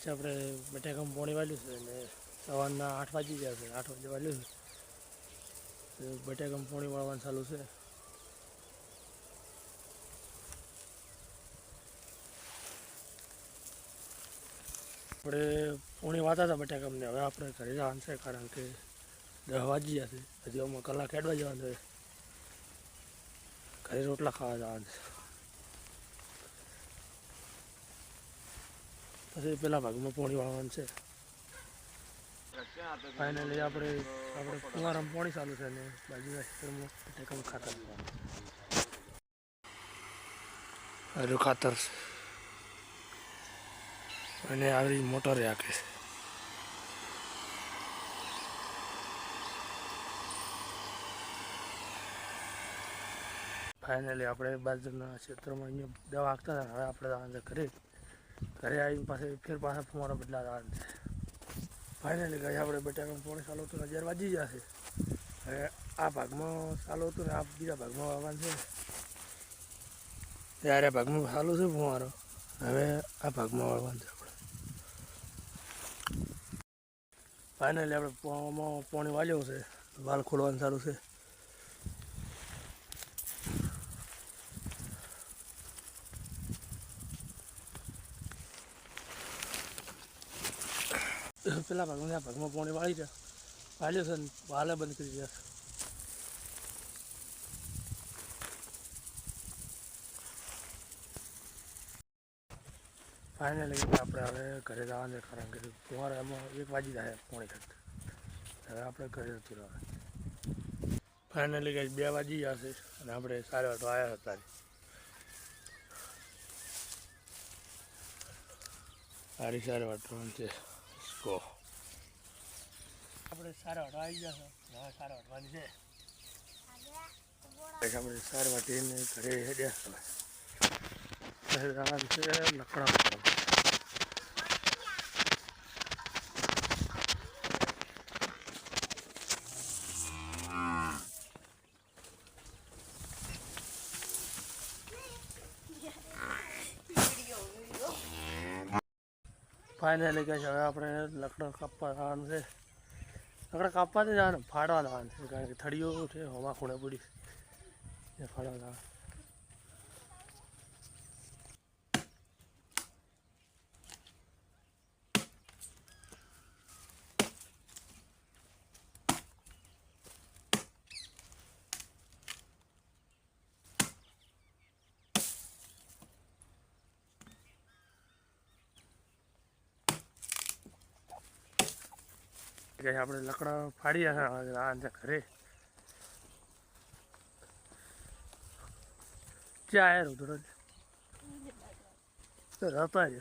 છે આપણે બટાકામાં પોણી વાળ્યું છે અને સવારના 8 વાગી ગયા છે, 8 વાગે વાળ્યું છે. બટાકામાં પોણી વાળવાનું ચાલુ છે. આપણે પોણી વાતા હતા બટાકામને, હવે આપણે ઘરે જવાનું છે કારણ કે 10 વાગી ગયા છે. હજી અમે કલાક હેડવા જવાનું છે, ઘરે રોટલા ખાવા જવાનું છે. પછી પેલા ભાગમાં પોણી વાળવાનું છે. ફાઇનલી આપણે કુંવારામાં પોણી ચાલુ છે અને બાજુના ખેતરમાં બટાકામાં ખાતર લેવાનું છે. ખાતર અને આવી મોટર રાખે છે. ફાઇનલી આપણે બાજુના ક્ષેત્રમાં અહીંયા દવા હાંકતા હતા. હવે આપણે જવાનું છે ઘરે આવીને પાછા ફુવારા બદલા જવાનું છે. ફાઇનલી ગઈ આપણે બટાકામાં પોણી ચાલુ હતું, 11 વાગી ગયા છે. હવે આ ભાગમાં ચાલુ હતું ને આ બીજા ભાગમાં વાવવાનું છે. ત્યારે ભાગમાં ચાલુ છે ફુવારો, હવે આ ભાગમાં વાવવાનું છે આપણે. ફાઇનલી આપણે પોણી વાળ્યો છે, વાલ ખોલવાનું ચાલુ છે. પેલા ભાગમાં પોણી વાળ્યું છે ને વાલે બંધ કરી દીધા છે. ફાઇનલી આપણે હવે ઘરે જવાનું છે કારણ કે ફુવારો એમાં 1 વાગી જાય પોણી કરતા. હવે આપણે ઘરે નથી રહેવાનું. ફાઇનલી કંઈ 2 વાગી ગયા છે અને આપણે સારા વાટો આવ્યા હતા. સારી વાટવાનું છે. આપણે સારા વાટવા આવી ગયા છે, હવે સારા વાટવાની છે. આપણે સારા વાટીને ઘરે હેડ્યા છે લકડા. ફાઇનલી કહે છે હવે આપણે લકડા કાપવા જવાનું છે. લકડા કાપવા તો જવાનું, ફાડવા જવાનું છે કારણ કે થળીઓ છે હવા ખૂણે પડી એ ફાડવા જવાનું. કે આપણે લકડા ફાડ્યા છે ઘરે. ક્યાં આવ્યા ઉધડો તો રહેતા જ